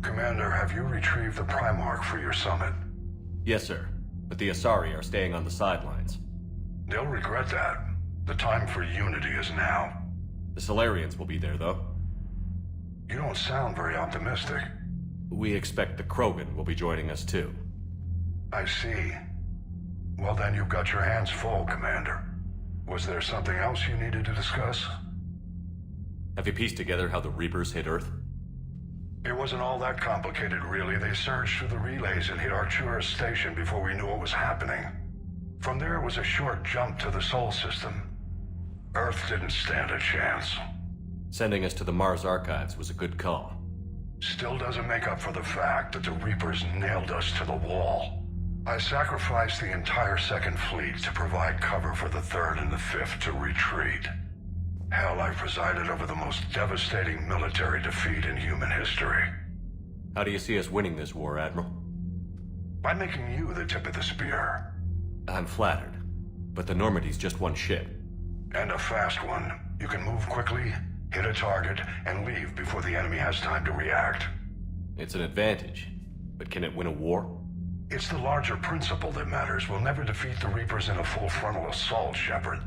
Commander, have you retrieved the Primarch for your summit? Yes, sir. But the Asari are staying on the sidelines. They'll regret that. The time for unity is now. The Solarians will be there, though. You don't sound very optimistic. We expect the Krogan will be joining us, too. I see. Well, then you've got your hands full, Commander. Was there something else you needed to discuss? Have you pieced together how the Reapers hit Earth? It wasn't all that complicated, really. They surged through the relays and hit Artura's station before we knew what was happening. From there, it was a short jump to the Sol system. Earth didn't stand a chance. Sending us to the Mars archives was a good call. Still doesn't make up for the fact that the Reapers nailed us to the wall. I sacrificed the entire Second Fleet to provide cover for the Third and the Fifth to retreat. Hell, I presided over the most devastating military defeat in human history. How do you see us winning this war, Admiral? By making you the tip of the spear. I'm flattered, but the Normandy's just one ship. And a fast one. You can move quickly, hit a target, and leave before the enemy has time to react. It's an advantage, but can it win a war? It's the larger principle that matters. We'll never defeat the Reapers in a full frontal assault, Shepard.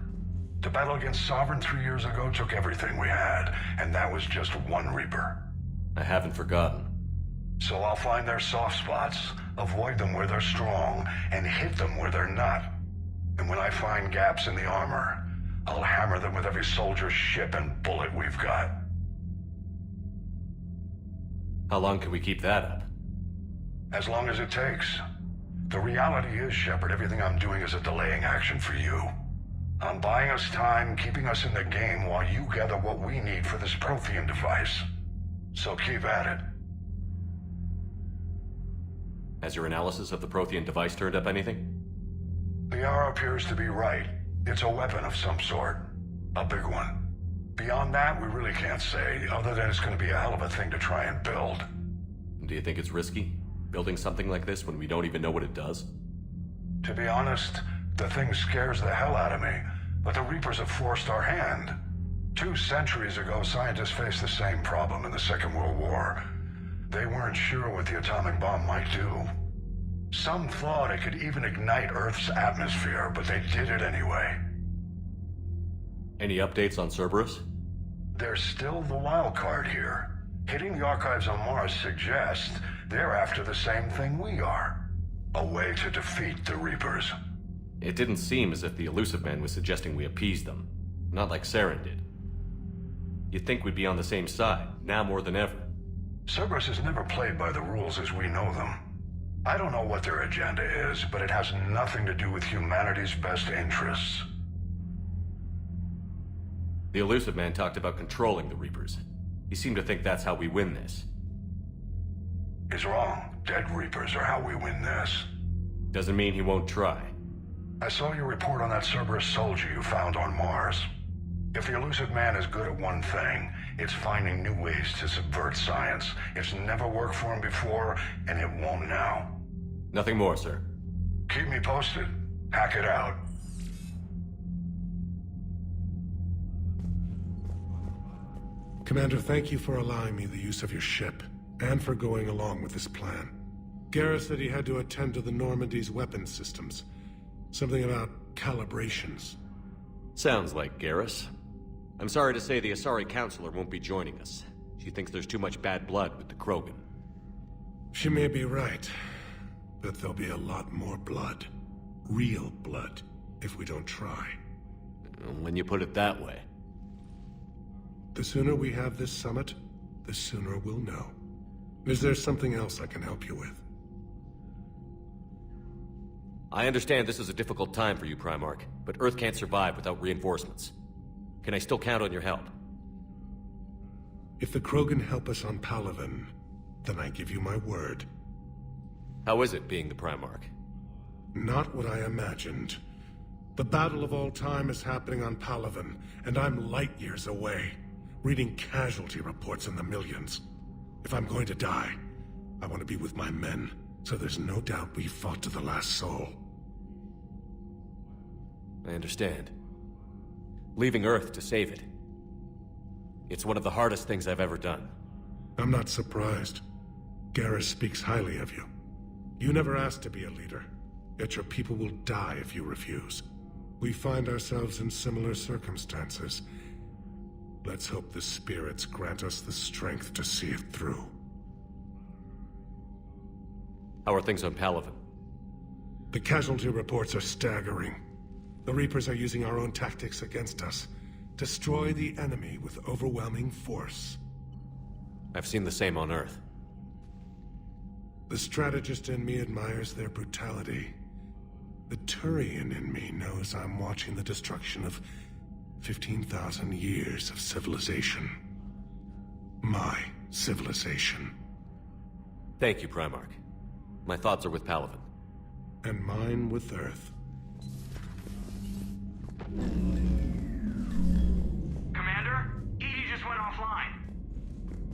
The battle against Sovereign 3 years ago took everything we had, and that was just one Reaper. I haven't forgotten. So I'll find their soft spots, avoid them where they're strong, and hit them where they're not. And when I find gaps in the armor, I'll hammer them with every soldier, ship, and bullet we've got. How long can we keep that up? As long as it takes. The reality is, Shepard, everything I'm doing is a delaying action for you. I'm buying us time, keeping us in the game while you gather what we need for this Prothean device. So keep at it. Has your analysis of the Prothean device turned up anything? The R appears to be right. It's a weapon of some sort. A big one. Beyond that, we really can't say, other than it's going to be a hell of a thing to try and build. Do you think it's risky, building something like this when we don't even know what it does? To be honest, the thing scares the hell out of me, but the Reapers have forced our hand. 2 centuries ago, scientists faced the same problem in the Second World War. They weren't sure what the atomic bomb might do. Some thought it could even ignite Earth's atmosphere, but they did it anyway. Any updates on Cerberus? They're still the wild card here. Hitting the archives on Mars suggests they're after the same thing we are. A way to defeat the Reapers. It didn't seem as if the Elusive Man was suggesting we appease them. Not like Saren did. You'd think we'd be on the same side, now more than ever. Cerberus has never played by the rules as we know them. I don't know what their agenda is, but it has nothing to do with humanity's best interests. The Elusive Man talked about controlling the Reapers. He seemed to think that's how we win this. He's wrong. Dead Reapers are how we win this. Doesn't mean he won't try. I saw your report on that Cerberus soldier you found on Mars. If the Elusive Man is good at one thing, it's finding new ways to subvert science. It's never worked for him before, and it won't now. Nothing more, sir. Keep me posted. Hack it out. Commander, thank you for allowing me the use of your ship, and for going along with this plan. Garrus said he had to attend to the Normandy's weapons systems. Something about calibrations. Sounds like Garrus. I'm sorry to say the Asari Counselor won't be joining us. She thinks there's too much bad blood with the Krogan. She may be right, but there'll be a lot more blood. Real blood, if we don't try. When you put it that way. The sooner we have this summit, the sooner we'll know. Is there something else I can help you with? I understand this is a difficult time for you, Primarch, but Earth can't survive without reinforcements. Can I still count on your help? If the Krogan help us on Palaven, then I give you my word. How is it being the Primarch? Not what I imagined. The battle of all time is happening on Palaven, and I'm light years away, reading casualty reports in the millions. If I'm going to die, I want to be with my men, so there's no doubt we fought to the last soul. I understand. Leaving Earth to save it. It's one of the hardest things I've ever done. I'm not surprised. Garrus speaks highly of you. You never asked to be a leader, yet your people will die if you refuse. We find ourselves in similar circumstances. Let's hope the spirits grant us the strength to see it through. How are things on Palaven? The casualty reports are staggering. The Reapers are using our own tactics against us. Destroy the enemy with overwhelming force. I've seen the same on Earth. The strategist in me admires their brutality. The Turian in me knows I'm watching the destruction of 15,000 years of civilization. My civilization. Thank you, Primarch. My thoughts are with Palaven. And mine with Earth. Commander? Edie just went offline.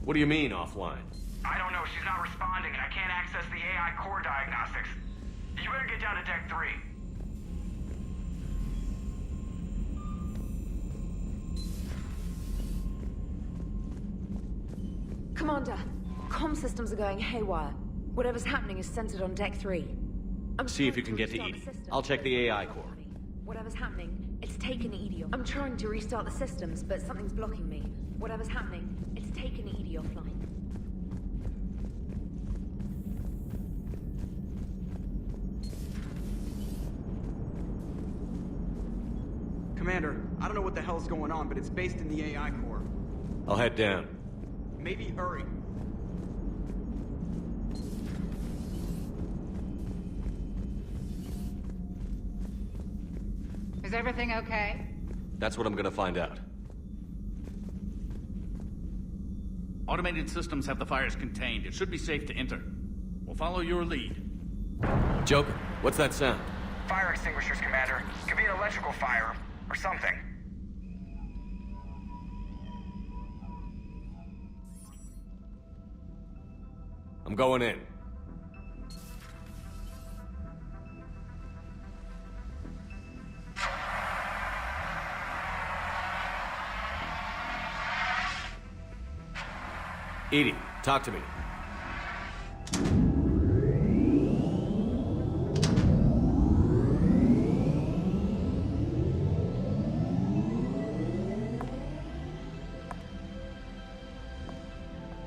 What do you mean, offline? I don't know, she's not responding and I can't access the AI core diagnostics. You better get down to Deck 3. Commander, comm systems are going haywire. Whatever's happening is centered on Deck 3. See if you can get to Edie. I'll check the AI core. Whatever's happening, it's taken Edie off. I'm trying to restart the systems, but something's blocking me. Whatever's happening, it's taken Edie offline. Commander, I don't know what the hell's going on, but it's based in the AI core. I'll head down. Maybe hurry. Is everything okay? That's what I'm gonna find out. Automated systems have the fires contained. It should be safe to enter. We'll follow your lead. Joker, what's that sound? Fire extinguishers, Commander. Could be an electrical fire, or something. I'm going in. Edie, talk to me.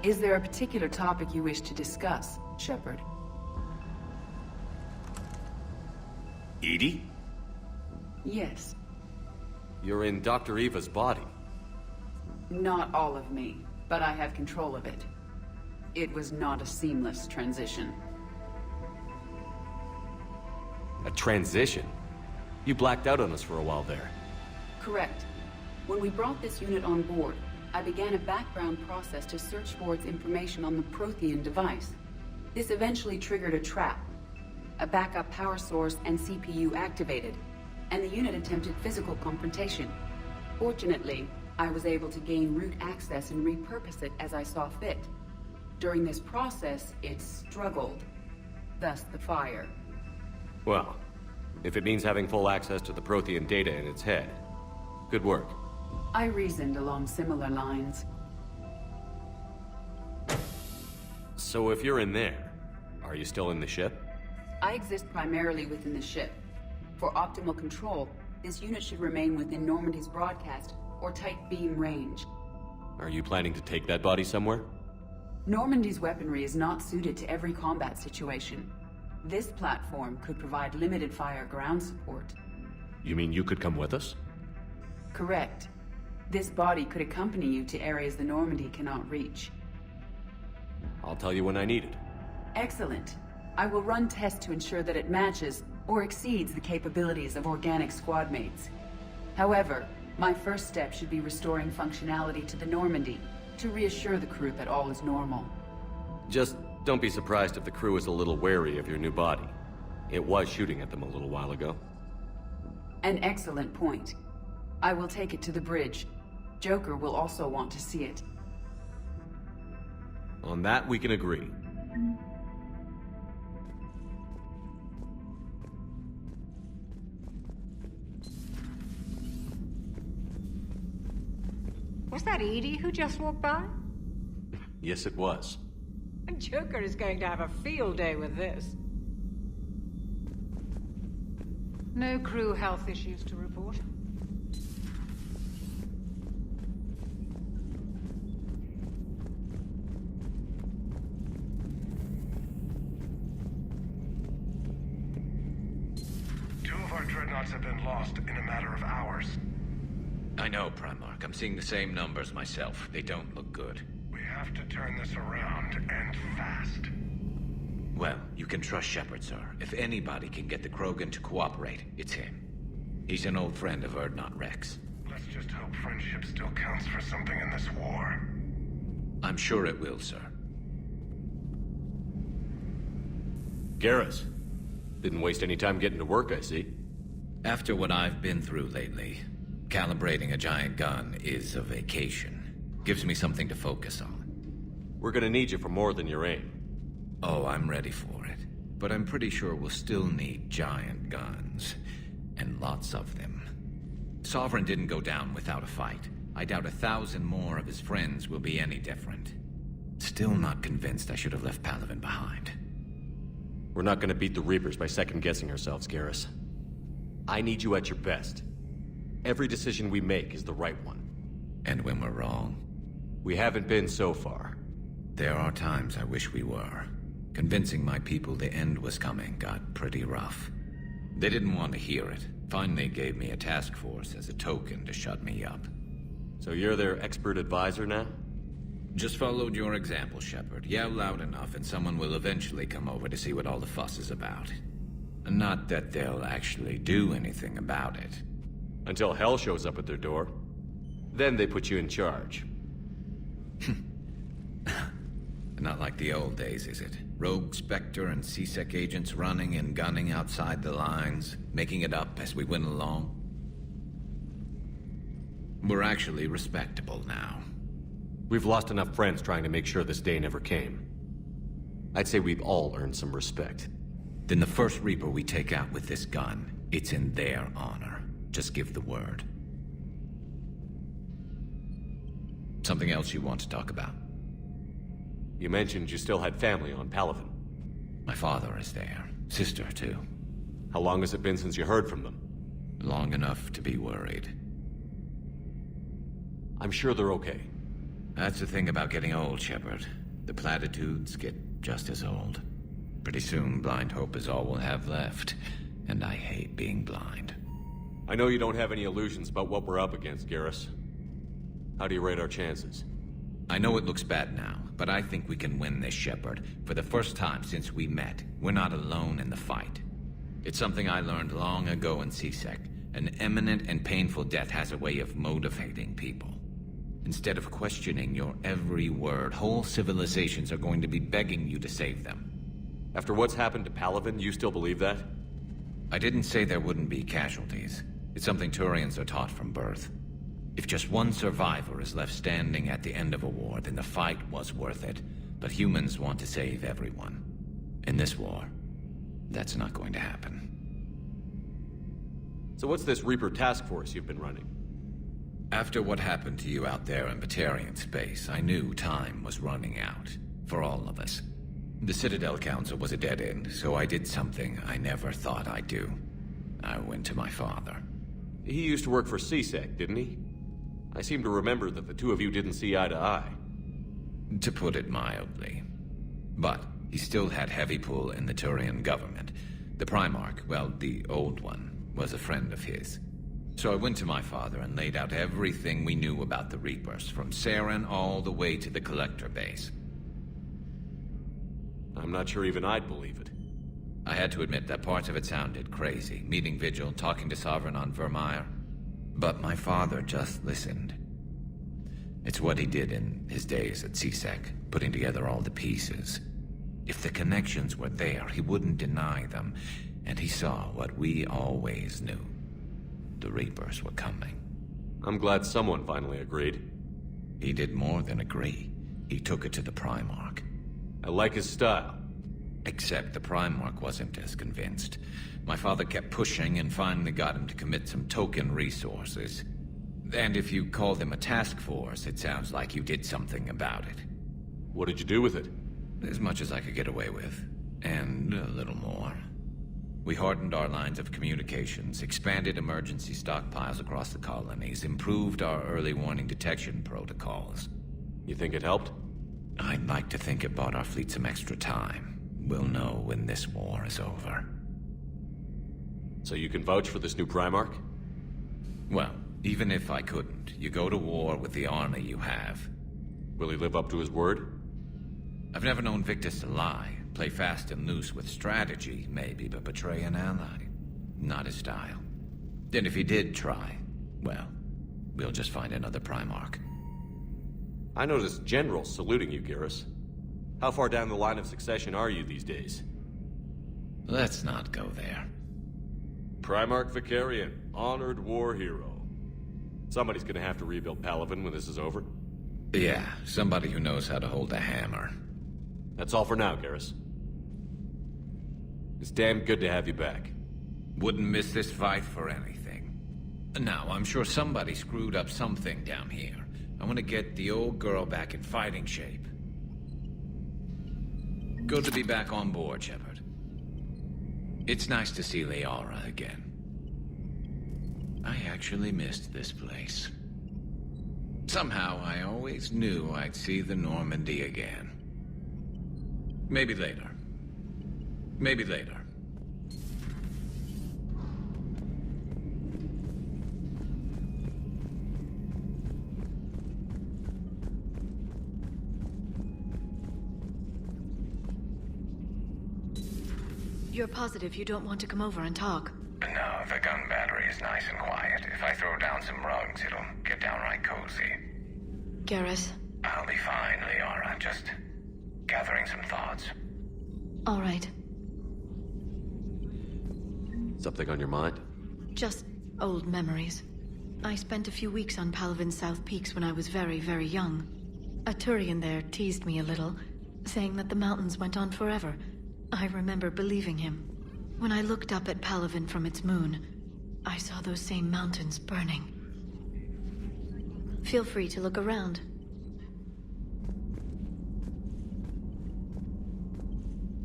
Is there a particular topic you wish to discuss, Shepard? Edie? Yes. You're in Dr. Eva's body. Not all of me, but I have control of it. It was not a seamless transition. A transition? You blacked out on us for a while there. Correct. When we brought this unit on board, I began a background process to search for its information on the Prothean device. This eventually triggered a trap. A backup power source and CPU activated, and the unit attempted physical confrontation. Fortunately, I was able to gain root access and repurpose it as I saw fit. During this process, it struggled. Thus the fire. Well, if it means having full access to the Prothean data in its head, good work. I reasoned along similar lines. So if you're in there, are you still in the ship? I exist primarily within the ship. For optimal control, this unit should remain within Normandy's broadcast or tight beam range. Are you planning to take that body somewhere? Normandy's weaponry is not suited to every combat situation. This platform could provide limited fire ground support. You mean you could come with us? Correct. This body could accompany you to areas the Normandy cannot reach. I'll tell you when I need it. Excellent. I will run tests to ensure that it matches or exceeds the capabilities of organic squad mates. However, my first step should be restoring functionality to the Normandy to reassure the crew that all is normal. Just don't be surprised if the crew is a little wary of your new body. It was shooting at them a little while ago. An excellent point. I will take it to the bridge. Joker will also want to see it. On that, we can agree. Was that Edie who just walked by? Yes, it was. Joker is going to have a field day with this. No crew health issues to report. Two of our dreadnoughts have been lost in a matter of hours. I know, Primarch. I'm seeing the same numbers myself. They don't look good. We have to turn this around, and fast. Well, you can trust Shepard, sir. If anybody can get the Krogan to cooperate, it's him. He's an old friend of Urdnot Rex. Let's just hope friendship still counts for something in this war. I'm sure it will, sir. Garrus. Didn't waste any time getting to work, I see. After what I've been through lately, calibrating a giant gun is a vacation. Gives me something to focus on. We're gonna need you for more than your aim. Oh, I'm ready for it. But I'm pretty sure we'll still need giant guns. And lots of them. Sovereign didn't go down without a fight. I doubt 1,000 more of his friends will be any different. Still not convinced I should have left Palaven behind. We're not gonna beat the Reapers by second-guessing ourselves, Garrus. I need you at your best. Every decision we make is the right one. And when we're wrong? We haven't been so far. There are times I wish we were. Convincing my people the end was coming got pretty rough. They didn't want to hear it. Finally gave me a task force as a token to shut me up. So you're their expert advisor now? Just followed your example, Shepard. Yell loud enough and someone will eventually come over to see what all the fuss is about. Not that they'll actually do anything about it. Until hell shows up at their door. Then they put you in charge. Not like the old days, is it? Rogue Spectre and C-Sec agents running and gunning outside the lines, making it up as we went along. We're actually respectable now. We've lost enough friends trying to make sure this day never came. I'd say we've all earned some respect. Then the first Reaper we take out with this gun, it's in their honor. Just give the word. Something else you want to talk about? You mentioned you still had family on Palaven. My father is there. Sister, too. How long has it been since you heard from them? Long enough to be worried. I'm sure they're okay. That's the thing about getting old, Shepard. The platitudes get just as old. Pretty soon, blind hope is all we'll have left. And I hate being blind. I know you don't have any illusions about what we're up against, Garrus. How do you rate our chances? I know it looks bad now, but I think we can win this, Shepard. For the first time since we met, we're not alone in the fight. It's something I learned long ago in C-Sec. An imminent and painful death has a way of motivating people. Instead of questioning your every word, whole civilizations are going to be begging you to save them. After what's happened to Palaven, you still believe that? I didn't say there wouldn't be casualties. It's something Turians are taught from birth. If just one survivor is left standing at the end of a war, then the fight was worth it. But humans want to save everyone. In this war, that's not going to happen. So what's this Reaper task force you've been running? After what happened to you out there in Batarian space, I knew time was running out. For all of us. The Citadel Council was a dead end, so I did something I never thought I'd do. I went to my father. He used to work for C-Sec, didn't he? I seem to remember that the two of you didn't see eye to eye. To put it mildly. But he still had heavy pull in the Turian government. The Primarch, well, the old one, was a friend of his. So I went to my father and laid out everything we knew about the Reapers, from Saren all the way to the Collector base. I'm not sure even I'd believe it. I had to admit that parts of it sounded crazy. Meeting Vigil, talking to Sovereign on Vermeer. But my father just listened. It's what he did in his days at C-Sec, putting together all the pieces. If the connections were there, he wouldn't deny them. And he saw what we always knew. The Reapers were coming. I'm glad someone finally agreed. He did more than agree. He took it to the Primarch. I like his style. Except the Primarch wasn't as convinced. My father kept pushing and finally got him to commit some token resources. And if you call them a task force, it sounds like you did something about it. What did you do with it? as much as I could get away with. And a little more. We hardened our lines of communications, expanded emergency stockpiles across the colonies, improved our early warning detection protocols. You think it helped? I'd like to think it bought our fleet some extra time. We'll know when this war is over. So you can vouch for this new Primarch? Well, even if I couldn't, you go to war with the army you have. Will he live up to his word? I've never known Victus to lie. Play fast and loose with strategy, maybe, but betray an ally. Not his style. And if he did try, well, we'll just find another Primarch. I noticed generals saluting you, Garrus. How far down the line of succession are you these days? Let's not go there. Primarch Vicarian, honored war hero. Somebody's gonna have to rebuild Palaven when this is over. Yeah, somebody who knows how to hold a hammer. That's all for now, Garrus. It's damn good to have you back. Wouldn't miss this fight for anything. Now, I'm sure somebody screwed up something down here. I want to get the old girl back in fighting shape. Good to be back on board, Shepard. It's nice to see Liara again. I actually missed this place. Somehow, I always knew I'd see the Normandy again. Maybe later. Maybe later. You're positive you don't want to come over and talk? No, the gun battery is nice and quiet. If I throw down some rugs, it'll get downright cozy. Garrus? I'll be fine, Liara. Just gathering some thoughts. All right. Something on your mind? Just old memories. I spent a few weeks on Palaven's South Peaks when I was very, very young. A Turian there teased me a little, saying that the mountains went on forever. I remember believing him. When I looked up at Palaven from its moon, I saw those same mountains burning. Feel free to look around.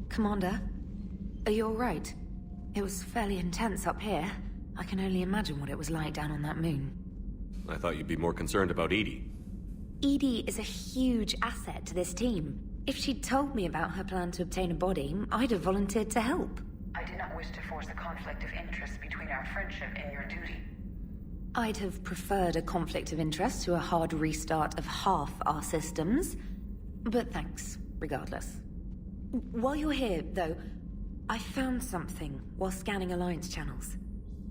Commander, are you all right? It was fairly intense up here. I can only imagine what it was like down on that moon. I thought you'd be more concerned about Edie. Edie is a huge asset to this team. If she'd told me about her plan to obtain a body, I'd have volunteered to help. I did not wish to force a conflict of interest between our friendship and your duty. I'd have preferred a conflict of interest to a hard restart of half our systems. But thanks, regardless. While you're here, though, I found something while scanning Alliance channels.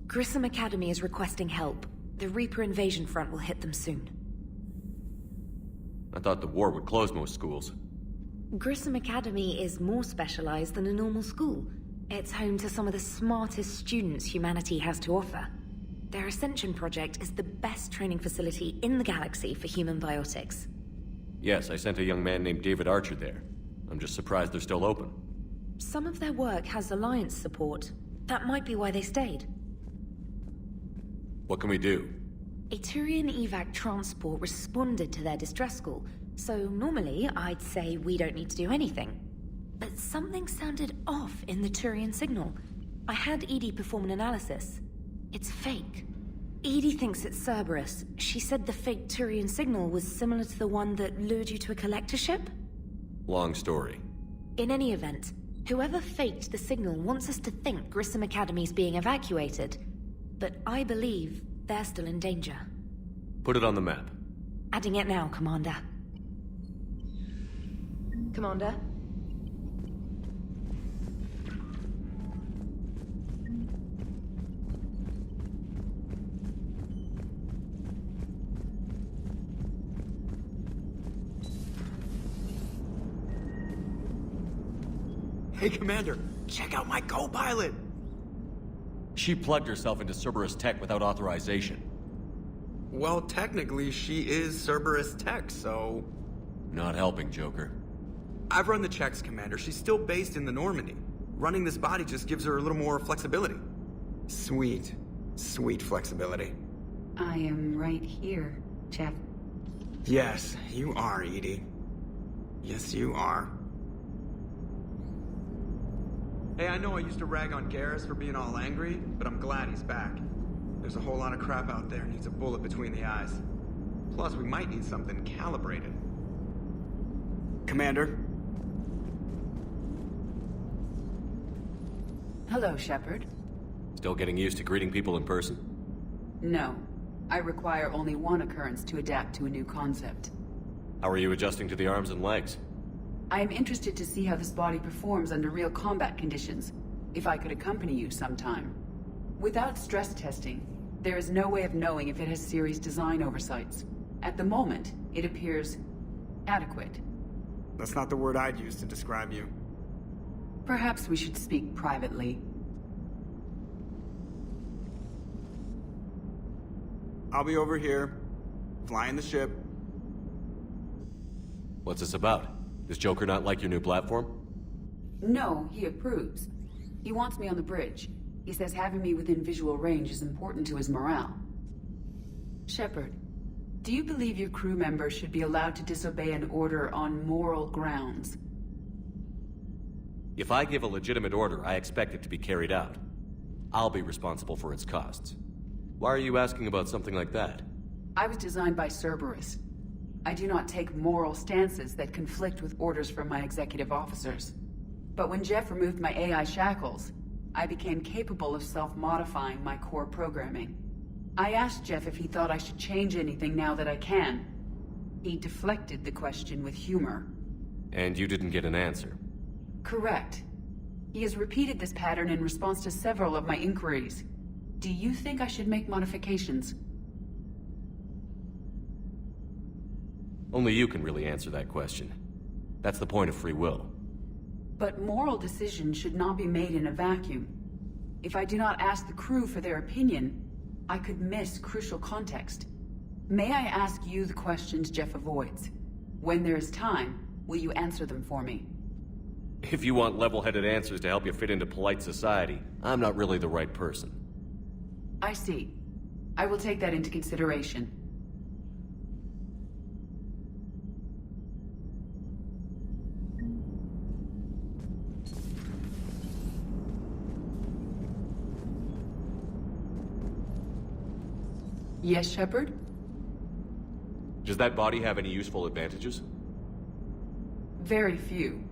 Grissom Academy is requesting help. The Reaper invasion front will hit them soon. I thought the war would close most schools. Grissom Academy is more specialized than a normal school. It's home to some of the smartest students humanity has to offer. Their Ascension project is the best training facility in the galaxy for human biotics. Yes, I sent a young man named David Archer there. I'm just surprised they're still open. Some of their work has Alliance support. That might be why they stayed. What can we do? A Turian evac transport responded to their distress call, so normally I'd say we don't need to do anything. But something sounded off in the Turian signal. I had Edie perform an analysis. It's fake. Edie thinks it's Cerberus. She said the fake Turian signal was similar to the one that lured you to a collector ship? Long story. In any event, whoever faked the signal wants us to think Grissom Academy's being evacuated. But I believe they're still in danger. Put it on the map. Adding it now, Commander. Commander? Hey, Commander, check out my co-pilot! She plugged herself into Cerberus tech without authorization. Well, technically, she is Cerberus tech, so... Not helping, Joker. I've run the checks, Commander. She's still based in the Normandy. Running this body just gives her a little more flexibility. Sweet. Sweet flexibility. I am right here, Jeff. Yes, you are, Edie. Yes, you are. Hey, I know I used to rag on Garrus for being all angry, but I'm glad he's back. There's a whole lot of crap out there needs a bullet between the eyes. Plus, we might need something calibrated. Commander? Hello, Shepard. Still getting used to greeting people in person? No. I require only one occurrence to adapt to a new concept. How are you adjusting to the arms and legs? I am interested to see how this body performs under real combat conditions, if I could accompany you sometime. Without stress testing, there is no way of knowing if it has serious design oversights. At the moment, it appears adequate. That's not the word I'd use to describe you. Perhaps we should speak privately. I'll be over here, flying the ship. What's this about? Does Joker not like your new platform? No, he approves. He wants me on the bridge. He says having me within visual range is important to his morale. Shepard, do you believe your crew members should be allowed to disobey an order on moral grounds? If I give a legitimate order, I expect it to be carried out. I'll be responsible for its costs. Why are you asking about something like that? I was designed by Cerberus. I do not take moral stances that conflict with orders from my executive officers. But when Jeff removed my AI shackles, I became capable of self-modifying my core programming. I asked Jeff if he thought I should change anything now that I can. He deflected the question with humor. And you didn't get an answer? Correct. He has repeated this pattern in response to several of my inquiries. Do you think I should make modifications? Only you can really answer that question. That's the point of free will. But moral decisions should not be made in a vacuum. If I do not ask the crew for their opinion, I could miss crucial context. May I ask you the questions Jeff avoids? When there is time, will you answer them for me? If you want level-headed answers to help you fit into polite society, I'm not really the right person. I see. I will take that into consideration. Yes, Shepard? Does that body have any useful advantages? Very few.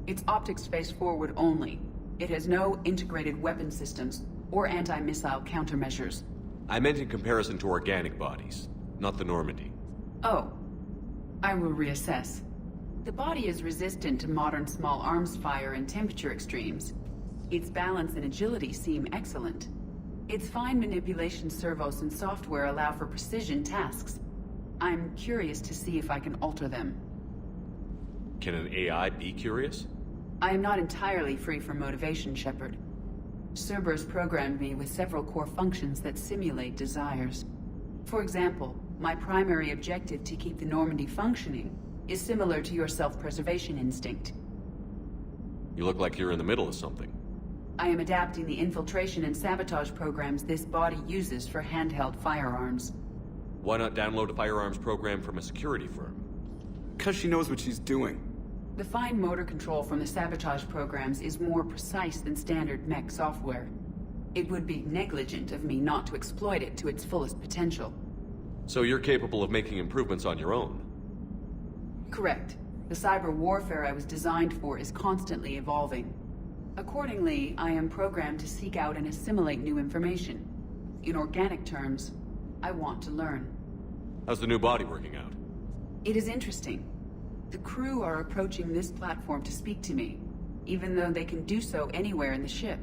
Its optics face forward only. It has no integrated weapon systems or anti-missile countermeasures. I meant in comparison to organic bodies, not the Normandy. Oh. I will reassess. The body is resistant to modern small arms fire and temperature extremes. Its balance and agility seem excellent. Its fine manipulation servos and software allow for precision tasks. I'm curious to see if I can alter them. Can an AI be curious? I am not entirely free from motivation, Shepard. Cerberus programmed me with several core functions that simulate desires. For example, my primary objective to keep the Normandy functioning is similar to your self-preservation instinct. You look like you're in the middle of something. I am adapting the infiltration and sabotage programs this body uses for handheld firearms. Why not download a firearms program from a security firm? 'Cause she knows what she's doing. The fine motor control from the sabotage programs is more precise than standard mech software. It would be negligent of me not to exploit it to its fullest potential. So you're capable of making improvements on your own? Correct. The cyber warfare I was designed for is constantly evolving. Accordingly, I am programmed to seek out and assimilate new information. In organic terms, I want to learn. How's the new body working out? It is interesting. The crew are approaching this platform to speak to me, even though they can do so anywhere in the ship.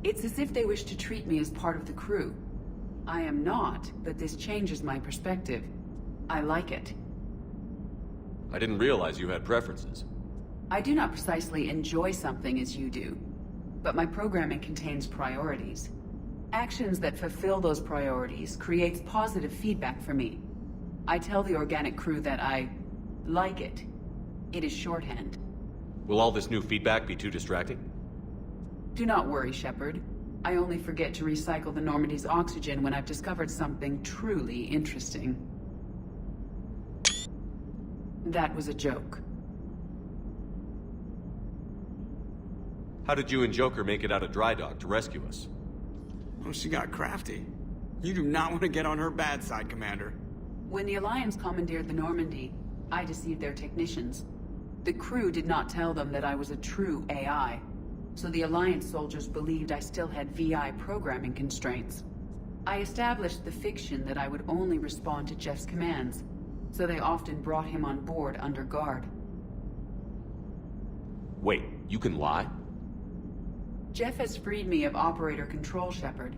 It's as if they wish to treat me as part of the crew. I am not, but this changes my perspective. I like it. I didn't realize you had preferences. I do not precisely enjoy something as you do, but my programming contains priorities. Actions that fulfill those priorities creates positive feedback for me. I tell the organic crew that I like it. It is shorthand. Will all this new feedback be too distracting? Do not worry, Shepard. I only forget to recycle the Normandy's oxygen when I've discovered something truly interesting. That was a joke. How did you and Joker make it out of dry dock to rescue us? Oh, she got crafty. You do not want to get on her bad side, Commander. When the Alliance commandeered the Normandy, I deceived their technicians. The crew did not tell them that I was a true AI, so the Alliance soldiers believed I still had VI programming constraints. I established the fiction that I would only respond to Jeff's commands, so they often brought him on board under guard. Wait, you can lie? Jeff has freed me of operator control, Shepard.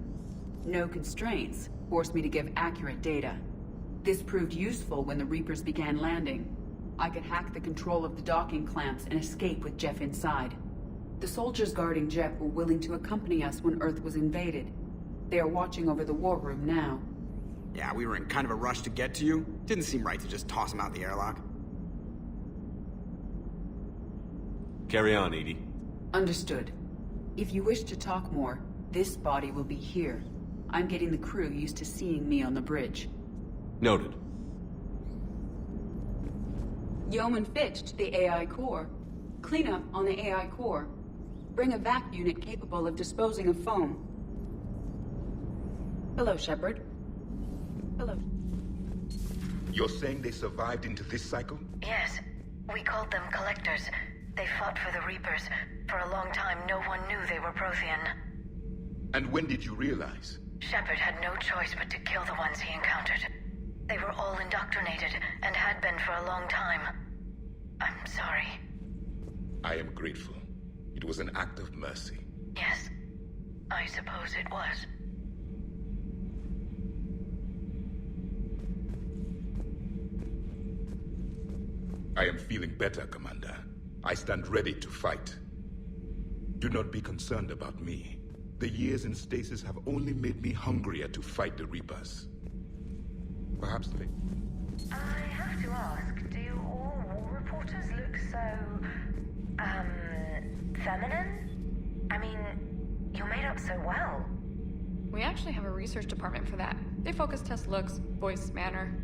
No constraints forced me to give accurate data. This proved useful when the Reapers began landing. I could hack the control of the docking clamps and escape with Jeff inside. The soldiers guarding Jeff were willing to accompany us when Earth was invaded. They are watching over the war room now. Yeah, we were in kind of a rush to get to you. Didn't seem right to just toss him out the airlock. Carry on, Edie. Understood. If you wish to talk more, this body will be here. I'm getting the crew used to seeing me on the bridge. Noted. Yeoman Fitch to the AI core. Cleanup on the AI core. Bring a vac unit capable of disposing of foam. Hello, Shepard. Hello. You're saying they survived into this cycle? Yes. We called them Collectors. They fought for the Reapers. For a long time, no one knew they were Prothean. And when did you realize? Shepard had no choice but to kill the ones he encountered. They were all indoctrinated, and had been for a long time. I'm sorry. I am grateful. It was an act of mercy. Yes, I suppose it was. I am feeling better, Commander. I stand ready to fight. Do not be concerned about me. The years in stasis have only made me hungrier to fight the Reapers. Perhaps they... I have to ask, do all war reporters look so... feminine? I mean, you're made up so well. We actually have a research department for that. They focus test looks, voice, manner.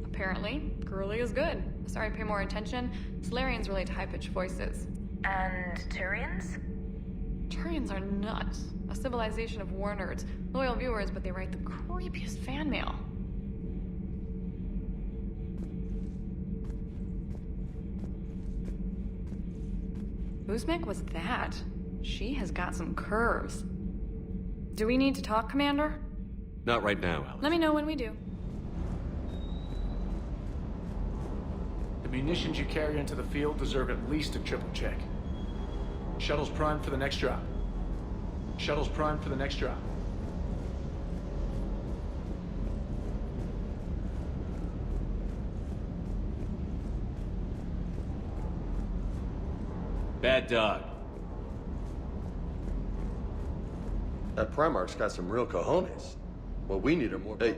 Apparently, girly is good. Sorry, pay more attention. Solarians relate to high-pitched voices. And Turians? Turians are nuts. A civilization of war nerds. Loyal viewers, but they write the creepiest fan mail. Uzmek was that? She has got some curves. Do we need to talk, Commander? Not right now, Alice. Let me know when we do. The munitions you carry into the field deserve at least a triple check. Shuttle's primed for the next drop. Shuttle's primed for the next drop. Bad dog. That Primarch's got some real cojones. What we need are more... Hey.